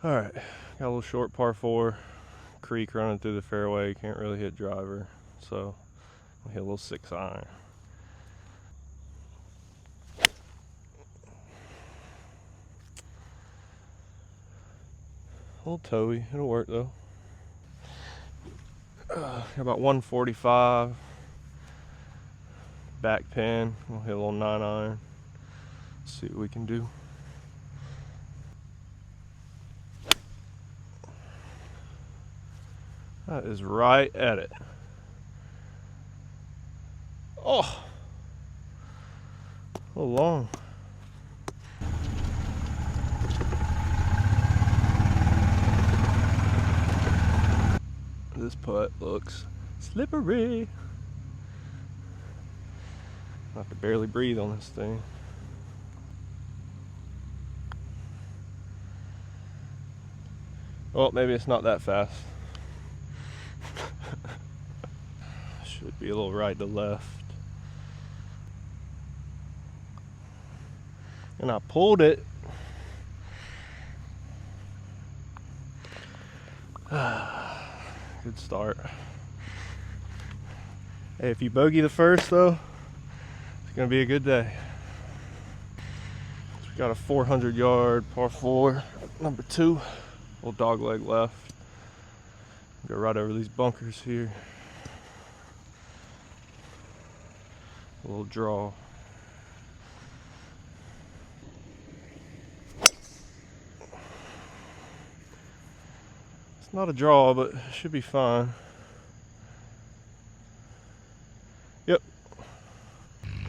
All right, got a little short par 4, creek running through the fairway. Can't really hit driver, so I'll hit a little 6-iron. A little toey, it'll work though. About 145. Back pin, we'll hit a little 9-iron. See what we can do. That is right at it. Oh, a little long. This putt looks slippery. I have to barely breathe on this thing. Well, maybe it's not that fast. Should be a little right to left. And I pulled it. Good start. Hey, if you bogey the first though, it's gonna be a good day. So we got a 400-yard par 4, number 2. Little dog leg left. Go right over these bunkers here. A little draw. It's not a draw, but it should be fine. Yep.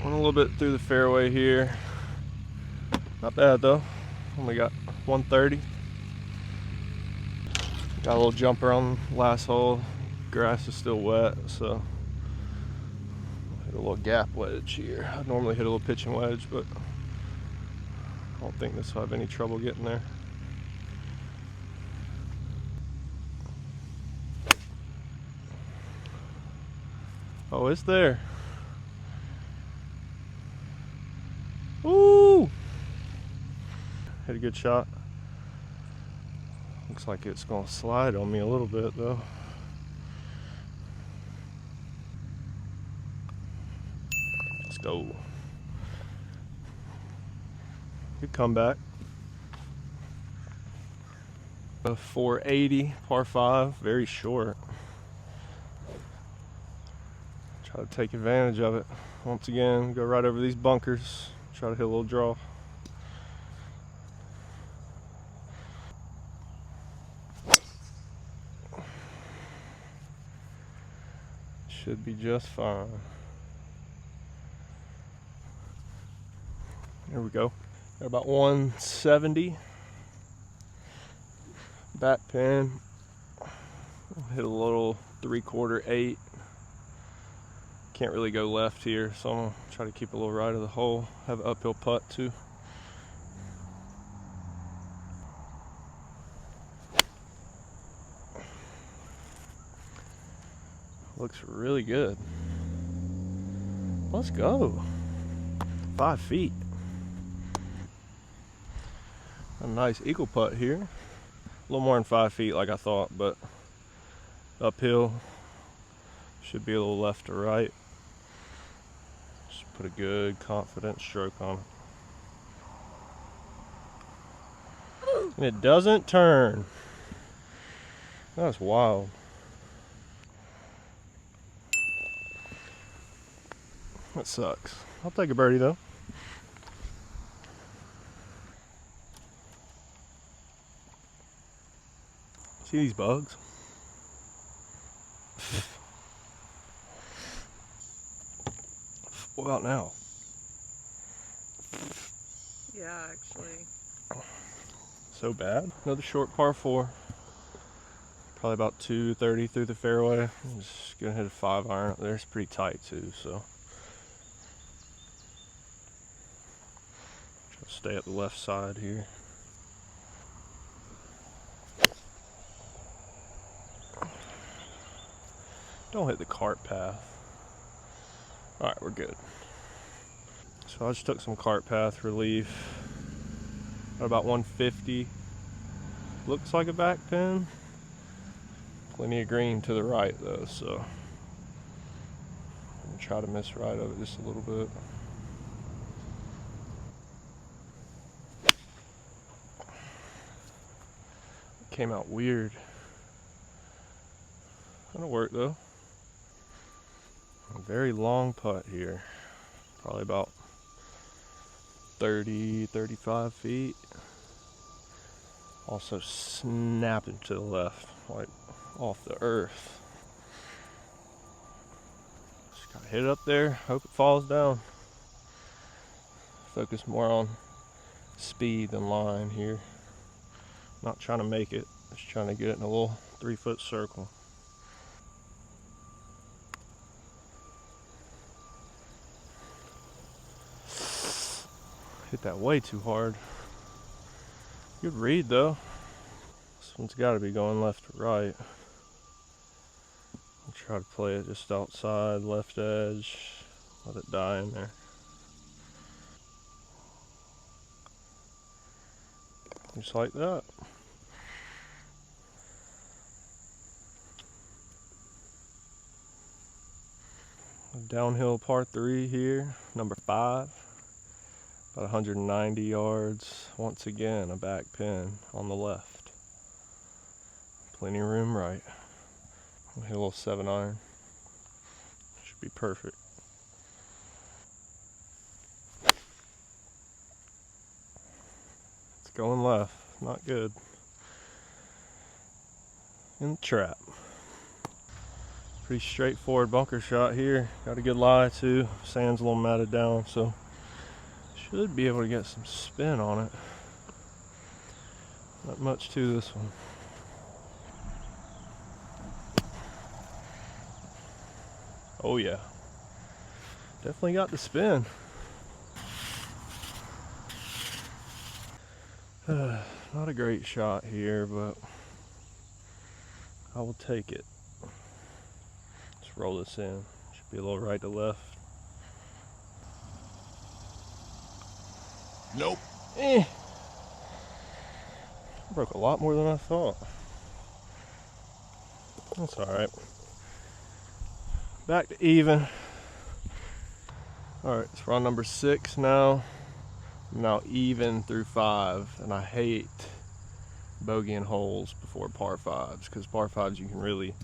Went a little bit through the fairway here. Not bad though. Only got 130. Got a little jumper on the last hole. Grass is still wet, so hit a little gap wedge here. I normally hit a little pitching wedge, but I don't think this will have any trouble getting there. Oh, it's there. Ooh! Hit a good shot. Looks like it's gonna slide on me a little bit though. Let's go. Good comeback. A 480 par 5, very short. Try to take advantage of it. Once again, go right over these bunkers. Try to hit a little draw. Should be just fine. There we go. Got about 170. Back pin. Hit a little 3/4 8. Can't really go left here, so I'm gonna try to keep a little right of the hole. Have an uphill putt too. Looks really good. Let's go. 5 feet. A nice eagle putt here. A little more than 5 feet like I thought, but uphill. Should be a little left to right. Just put a good confident stroke on it. And it doesn't turn. That's wild. That sucks. I'll take a birdie though. See these bugs? What about now? Yeah, actually. So bad. Another short par 4. Probably about 230 through the fairway. I'm just gonna hit a 5-iron up there. It's pretty tight too, so. Try to stay at the left side here. Don't hit the cart path. Alright, we're good. So I just took some cart path relief at about 150. Looks like a back pin. Plenty of green to the right though, so I'm gonna try to miss right of it just a little bit. Came out weird. That'll work though. A very long putt here. Probably about 30, 35 feet. Also snapping to the left, like off the earth. Just gotta hit it up there, hope it falls down. Focus more on speed than line here. Not trying to make it, just trying to get it in a little 3-foot circle. Hit that way too hard. Good read though. This one's got to be going left to right. I'll try to play it just outside, left edge. Let it die in there. Just like that. Downhill par 3 here, number 5. About 190 yards. Once again, a back pin on the left. Plenty of room right. I'll hit a little 7-iron. Should be perfect. It's going left. Not good. In the trap. Pretty straightforward bunker shot here. Got a good lie too. Sand's a little matted down, so should be able to get some spin on it. Not much to this one. Oh yeah. Definitely got the spin. Not a great shot here, but I will take it. Let's roll this in. Should be a little right to left. Nope. Broke a lot more than I thought. That's alright. Back to even. Alright, so we're on number 6 now. I'm now even through 5, and I hate bogeying holes before par 5s, because par 5s you can really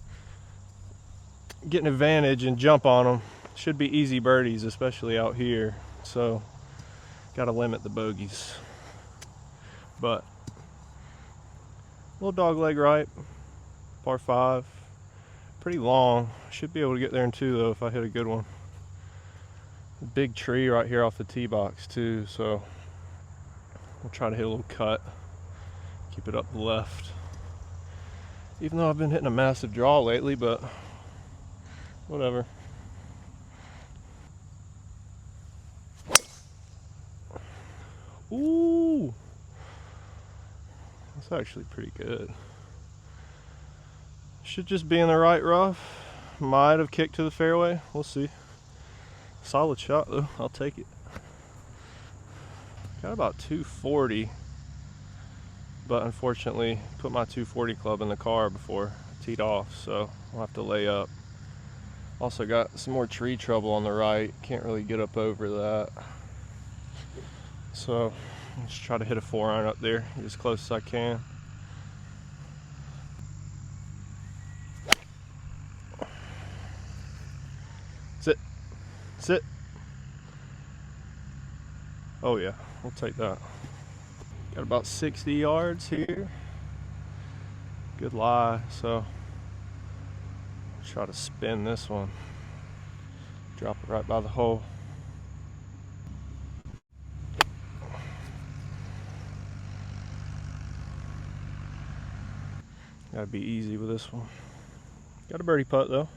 get an advantage and jump on them. Should be easy birdies, especially out here, so gotta limit the bogeys. But little dog leg right, par 5, pretty long. Should be able to get there in 2 though if I hit a good one. Big tree right here off the tee box too, so we'll try to hit a little cut, keep it up the left. Even though I've been hitting a massive draw lately, but whatever. Ooh, that's actually pretty good. Should just be in the right rough. Might have kicked to the fairway. We'll see. Solid shot though. I'll take it. Got about 240, but unfortunately put my 240 club in the car before I teed off, so I'll have to lay up. Also got some more tree trouble on the right. Can't really get up over that. So let's try to hit a 4-iron up there, get as close as I can. Sit. Sit. Oh yeah, we'll take that. Got about 60 yards here. Good lie, so try to spin this one. Drop it right by the hole. Gotta be easy with this one. Got a birdie putt though.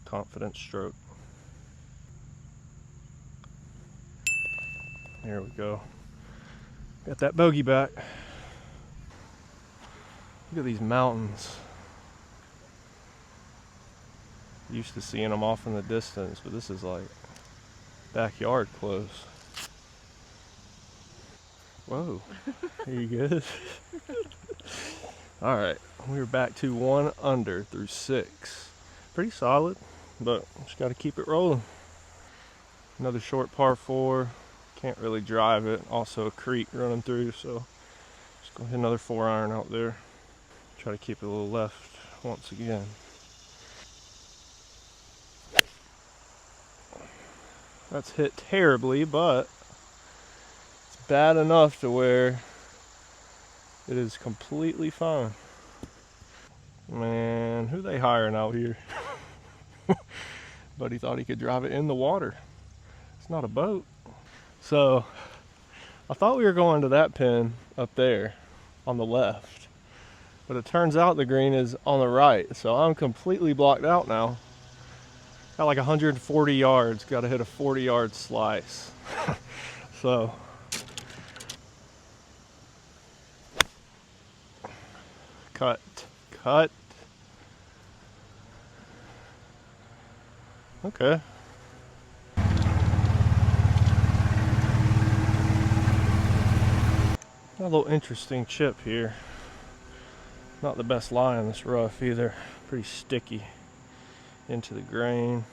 Confident stroke. There we go. Got that bogey back. Look at these mountains. Used to seeing them off in the distance, but this is like backyard close. Whoa, are you good? All right, we're back to 1 under through 6. Pretty solid, but just got to keep it rolling. Another short par 4. Can't really drive it. Also a creek running through, so just go hit another 4-iron out there. Try to keep it a little left once again. That's hit terribly, but it's bad enough to where it is completely fine. Man, who they hiring out here? But he thought he could drive it in the water. It's not a boat. So I thought we were going to that pin up there on the left, but it turns out the green is on the right. So I'm completely blocked out now. Got like 140 yards, got to hit a 40-yard slice. So cut. Okay. A little interesting chip here. Not the best lie in this rough either. Pretty sticky into the grain.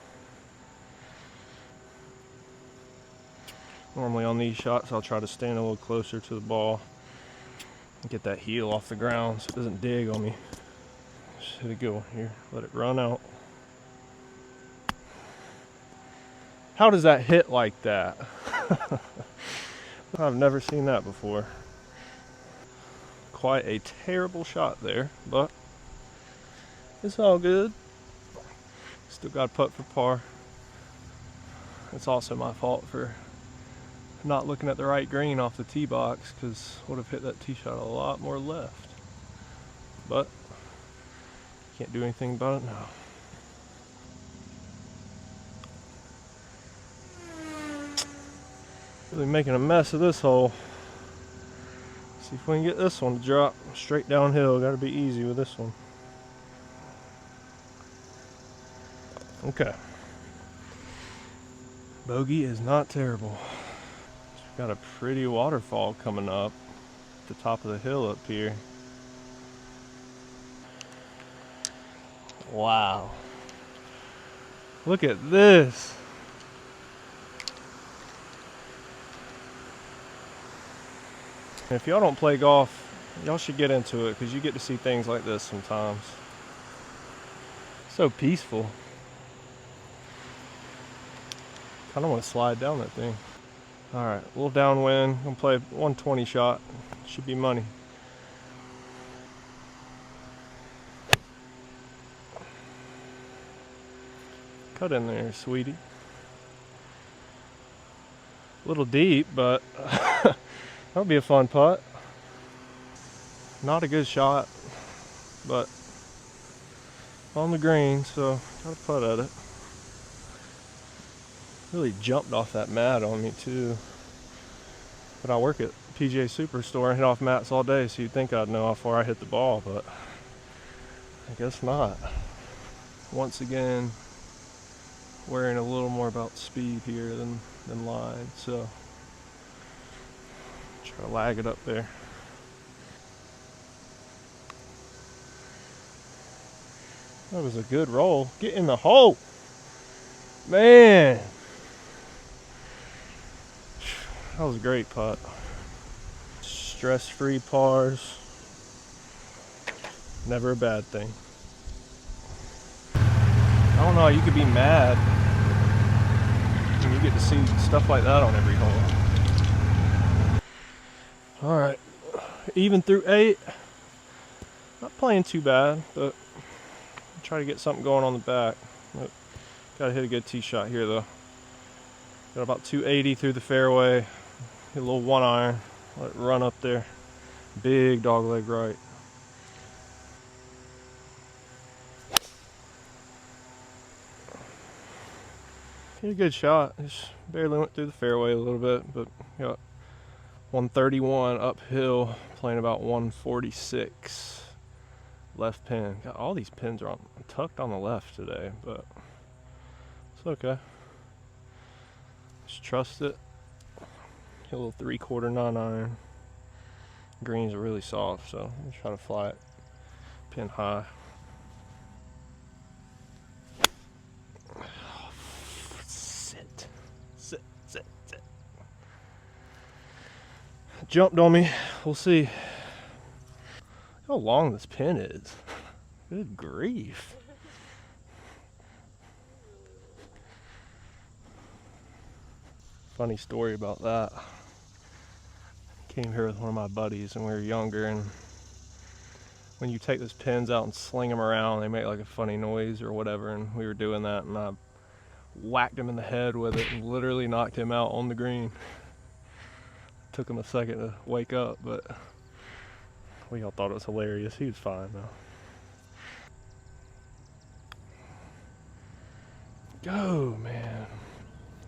Normally on these shots I'll try to stand a little closer to the ball and get that heel off the ground so it doesn't dig on me. Just hit a good one here. Let it run out. How does that hit like that? I've never seen that before. Quite a terrible shot there, but it's all good. Still got a putt for par. It's also my fault for not looking at the right green off the tee box, because would have hit that tee shot a lot more left. But can't do anything about it now. Really making a mess of this hole. See if we can get this one to drop straight downhill. Got to be easy with this one. Okay. Bogey is not terrible. We've got a pretty waterfall coming up at the top of the hill up here. Wow. Look at this. If y'all don't play golf, y'all should get into it, because you get to see things like this sometimes. So peaceful. Kind of want to slide down that thing. All right, a little downwind. Gonna play 120 shot. Should be money. Cut in there, sweetie. A little deep, but that'll be a fun putt. Not a good shot, but on the green, so gotta putt at it. Really jumped off that mat on me too. But I work at PGA Superstore and hit off mats all day, so you'd think I'd know how far I hit the ball, but I guess not. Once again, worrying a little more about speed here than line, so try to lag it up there. That was a good roll. Get in the hole, man. That was a great putt. Stress-free pars, never a bad thing. I don't know, you could be mad when you get to see stuff like that on every hole. All right, even through 8. Not playing too bad, but try to get something going on the back. But gotta hit a good tee shot here though. Got about 280 through the fairway. Hit a little 1-iron. Let it run up there. Big dog leg right. Hit a good shot. Just barely went through the fairway a little bit, but got 131 uphill, playing about 146 left pin. Got all these pins are tucked on the left today, but it's okay. Just trust it. Hit a little 3/4 9-iron. Greens are really soft, so I'm try to fly it pin high. Sit, sit, sit, sit. Jumped on me. We'll see how long this pin is. Good grief. Funny story about that. Came here with one of my buddies and we were younger, and when you take those pins out and sling them around, they make like a funny noise or whatever, and we were doing that and I whacked him in the head with it and literally knocked him out on the green. Took him a second to wake up, but we all thought it was hilarious. He was fine though. Go, man.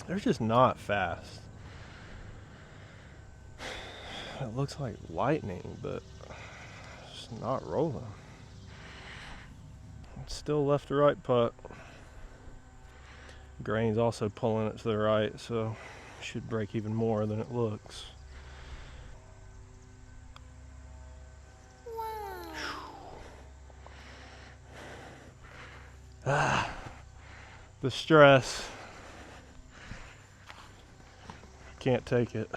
They're just not fast. It looks like lightning, but it's not rolling. It's still left to right putt. Grain's also pulling it to the right, so it should break even more than it looks. Ah, the stress. Can't take it.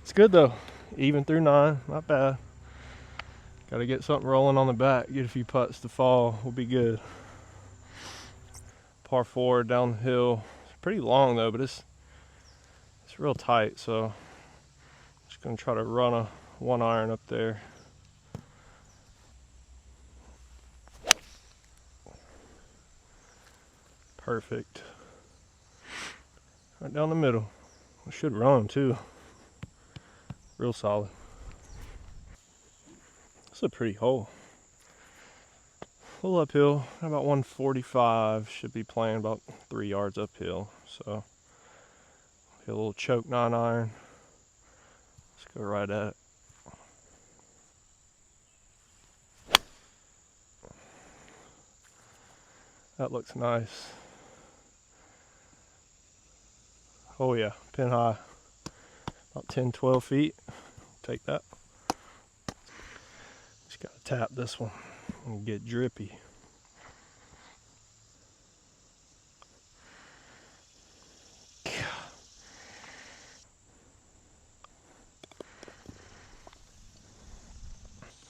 It's good though. Even through 9, not bad. Got to get something rolling on the back, get a few putts to fall, we'll be good. Par 4 down the hill. It's pretty long though, but it's real tight, so I'm just gonna try to run a 1-iron up there. Perfect. Right down the middle. I should run too. Real solid. It's a pretty hole. A little uphill, about 145. Should be playing about 3 yards uphill. So, get a little choke 9-iron. Let's go right at it. That looks nice. Oh yeah, pin high. About 10, 12 feet. Take that. Just gotta tap this one and get drippy.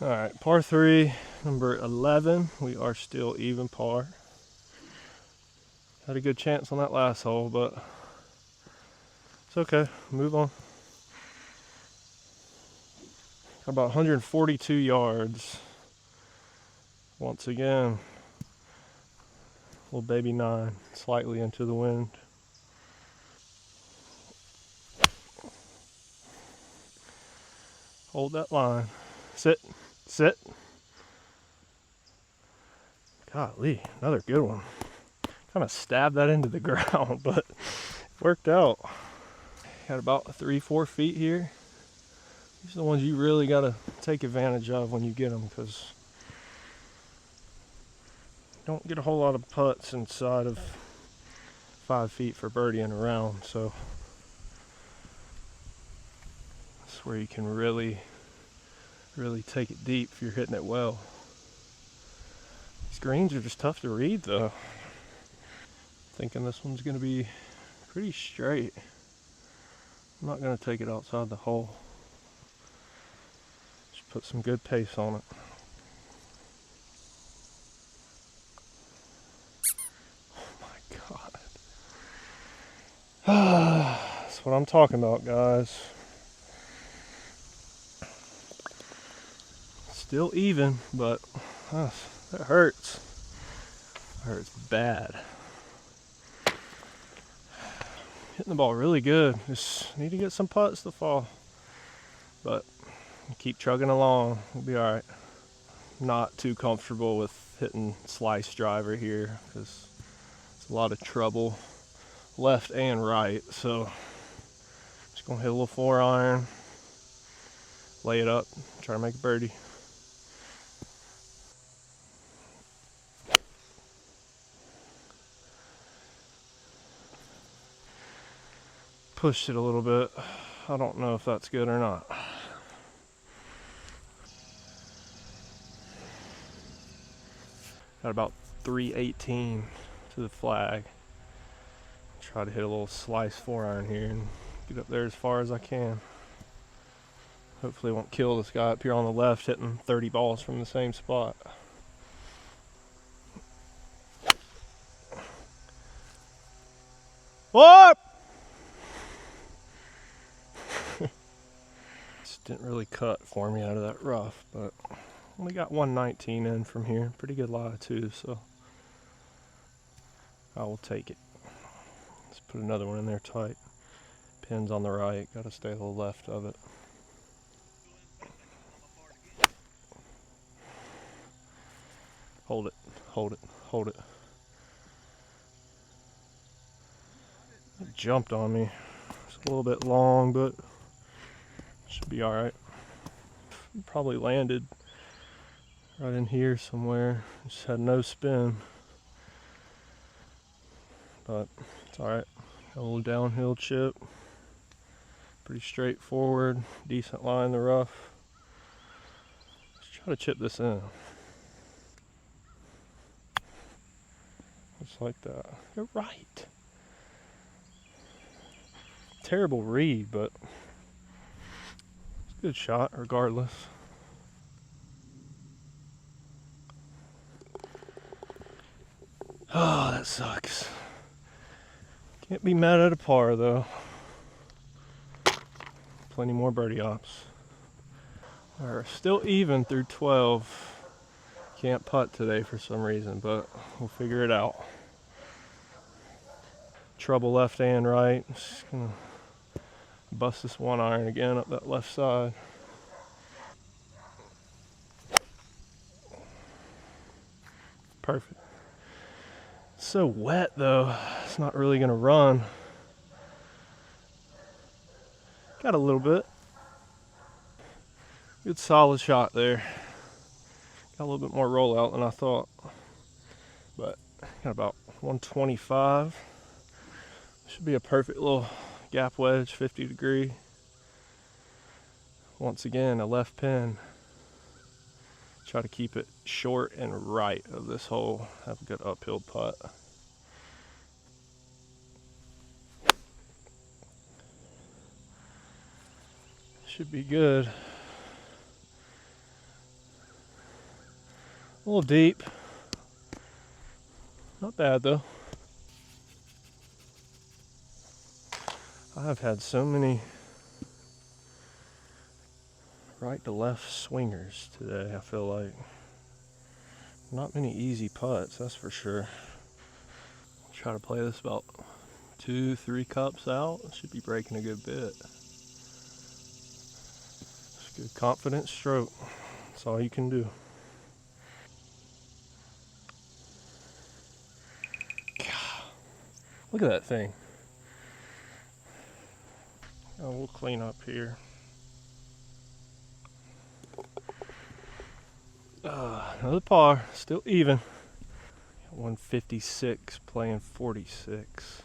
All right, par 3, number 11. We are still even par. Had a good chance on that last hole, but it's okay. Move on. Got about 142 yards. Once again, little baby 9, slightly into the wind. Hold that line. Sit, sit. Golly, another good one. Kind of stabbed that into the ground, but worked out. Got about 3-4 feet here. These are the ones you really got to take advantage of when you get them, because you don't get a whole lot of putts inside of 5 feet for birdieing around, so that's where you can really take it deep if you're hitting it well. These greens are just tough to read though. Thinking this one's going to be pretty straight. I'm not going to take it outside the hole. Just put some good pace on it. Oh my God. That's what I'm talking about, guys. Still even, but that hurts. It hurts bad. Hitting the ball really good. Just need to get some putts to fall. But keep chugging along. We'll be alright. Not too comfortable with hitting slice driver here because it's a lot of trouble left and right. So just gonna hit a little 4-iron, lay it up, try to make a birdie. Pushed it a little bit. I don't know if that's good or not. Got about 318 to the flag. Try to hit a little slice 4-iron here and get up there as far as I can. Hopefully it won't kill this guy up here on the left hitting 30 balls from the same spot. What? Just didn't really cut for me out of that rough, but only got 119 in from here. Pretty good lie too, so I will take it. Let's put another one in there tight. Pins on the right, gotta stay a little left of it. Hold it, hold it, hold it. It jumped on me. It's a little bit long, but should be all right. Probably landed right in here somewhere. Just had no spin, but it's all right. Got a little downhill chip. Pretty straightforward, decent line in the rough. Let's try to chip this in. Just like that. You're right. Terrible read, but it's a good shot regardless. Oh, that sucks. Can't be mad at a par though. Plenty more birdie ops. We're still even through 12. Can't putt today for some reason, but we'll figure it out. Trouble left and right. Just gonna bust this 1-iron again up that left side. Perfect. It's so wet though, it's not really gonna run. Got a little bit. Good solid shot there. Got a little bit more rollout than I thought, but got about 125. Should be a perfect little gap wedge, 50 degree. Once again, a left pin. Try to keep it short and right of this hole. Have a good uphill putt. Should be good. A little deep. Not bad though. I've had so many right to left swingers today, I feel like. Not many easy putts, that's for sure. Try to play this about 2-3 cups out. Should be breaking a good bit. Just a good confident stroke. That's all you can do. Look at that thing. Oh, we'll clean up here. Another par, still even. 156, playing 46.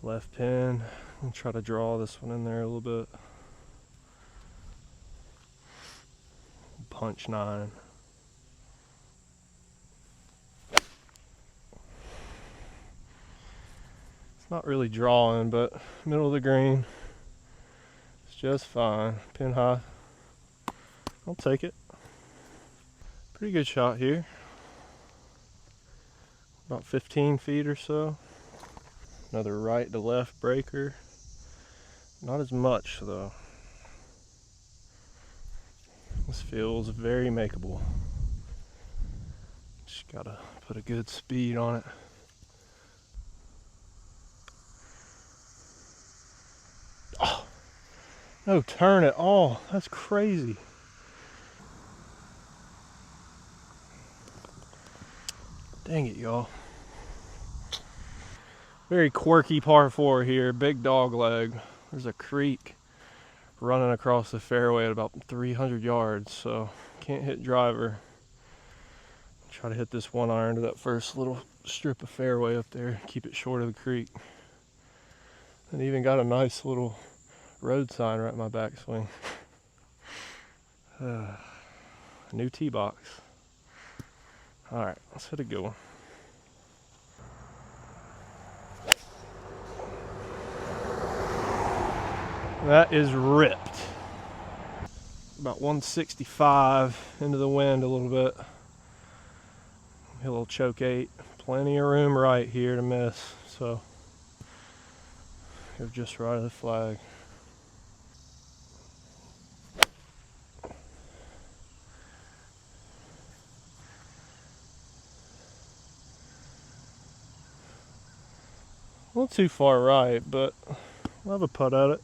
Left pin. I'll try to draw this one in there a little bit. Punch 9. It's not really drawing, but middle of the green. It's just fine. Pin high. I'll take it. Pretty good shot here. About 15 feet or so. Another right to left breaker. Not as much though. This feels very makeable. Just gotta put a good speed on it. Oh, no turn at all. That's crazy. Dang it, y'all. Very quirky par 4 here. Big dog leg. There's a creek running across the fairway at about 300 yards, so can't hit driver. Try to hit this 1-iron to that first little strip of fairway up there. Keep it short of the creek. And even got a nice little road sign right in my backswing. New tee box. All right, let's hit a good one. That is ripped. About 165 into the wind a little bit. A little choke 8. Plenty of room right here to miss, so you're just right of the flag. A little too far right, but we'll have a putt at it.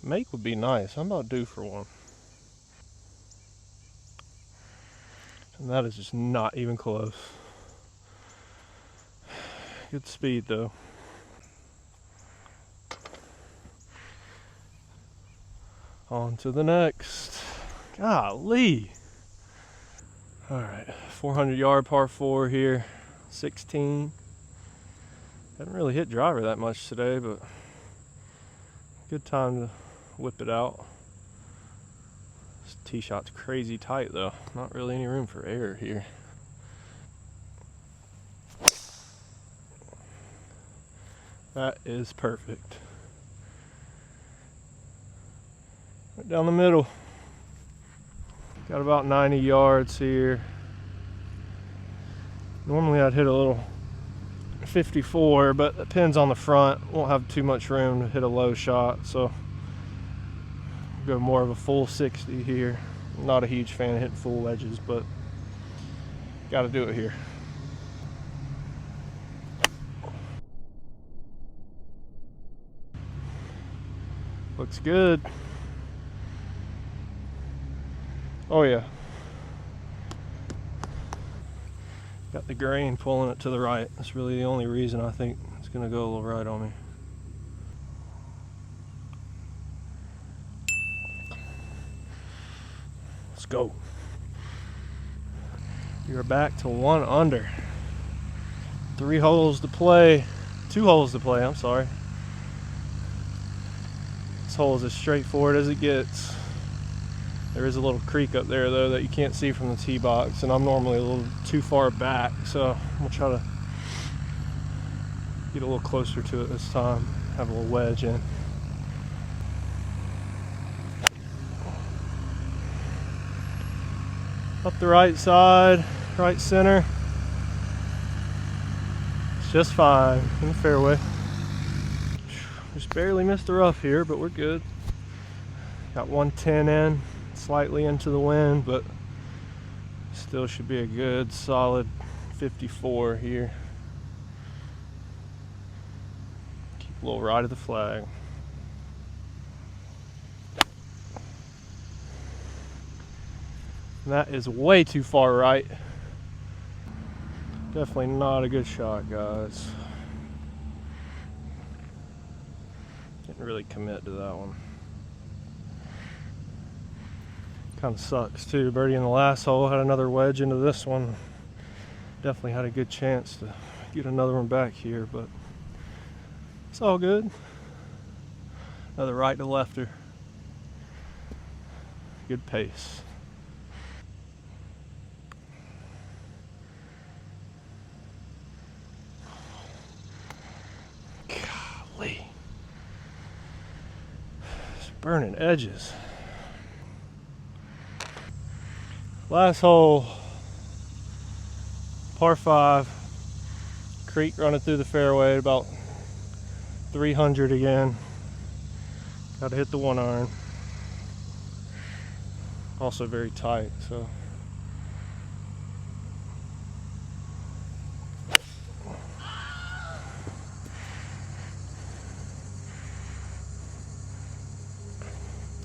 Make would be nice. I'm about due for one. And that is just not even close. Good speed though. On to the next. Golly. All right, 400-yard par 4 here, 16. Haven't really hit driver that much today, but good time to whip it out. This tee shot's crazy tight though. Not really any room for error here. That is perfect. Right down the middle. Got about 90 yards here. Normally I'd hit a little 54, but the pin's on the front. Won't have too much room to hit a low shot, so go more of a full 60 here. Not a huge fan of hitting full wedges, but got to do it here. Looks good. Oh yeah. Got the grain pulling it to the right. That's really the only reason I think it's gonna go a little right on me. Let's go. You're back to 1 under. 3 holes to play. 2 holes to play, I'm sorry. This hole is as straightforward as it gets. There is a little creek up there though that you can't see from the tee box, and I'm normally a little too far back, so I'm gonna try to get a little closer to it this time. Have a little wedge in. Up the right side, right center. It's just fine in the fairway. Just barely missed the rough here, but we're good. Got 110 in. Slightly into the wind, but still should be a good solid 54 here. Keep a little right of the flag. And that is way too far right. Definitely not a good shot, guys. Didn't really commit to that one. Kind of sucks too. Birdie in the last hole, had another wedge into this one. Definitely had a good chance to get another one back here, but it's all good. Another right to lefter. Good pace. Golly. It's burning edges. Last hole, par 5, creek running through the fairway, about 300 again. Got to hit the 1 iron. Also very tight, so.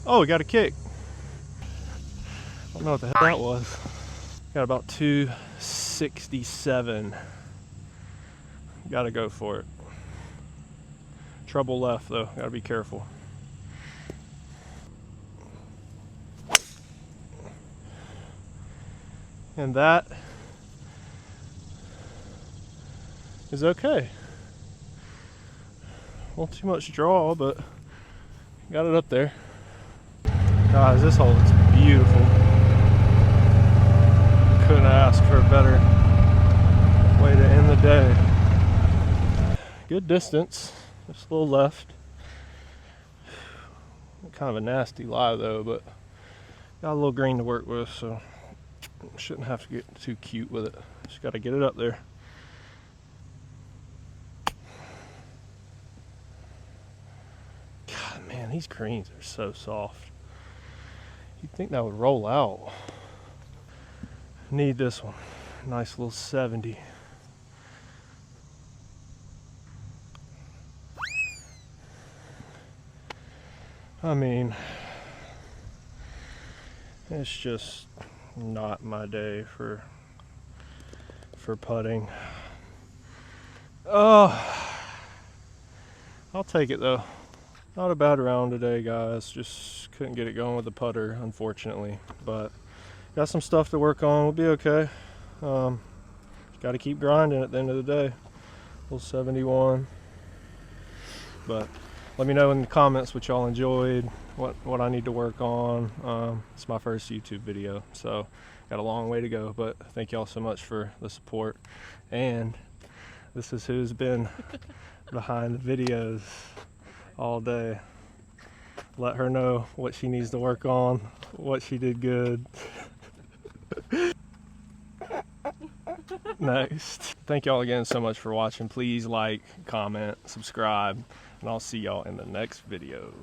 Oh, we got a kick. I don't know what the hell that was. Got about 267. Gotta go for it. Trouble left though, gotta be careful. And that is okay. Not too much draw, but got it up there. Guys, this hole is beautiful. Couldn't ask for a better way to end the day. Good distance, just a little left. Kind of a nasty lie though, but got a little green to work with, so shouldn't have to get too cute with it. Just got to get it up there. God, man, these greens are so soft. You'd think that would roll out. Need this one. Nice little 70. I mean, it's just not my day for putting. Oh, I'll take it though. Not a bad round today, guys. Just couldn't get it going with the putter, unfortunately. But got some stuff to work on. We'll be okay. Got to keep grinding at the end of the day. Little 71. But let me know in the comments what y'all enjoyed, what I need to work on. It's my first YouTube video, so got a long way to go. But thank y'all so much for the support. And this is who's been behind the videos all day. Let her know what she needs to work on, what she did good. Next. Thank y'all again so much for watching. Please like, comment, subscribe, and I'll see y'all in the next video.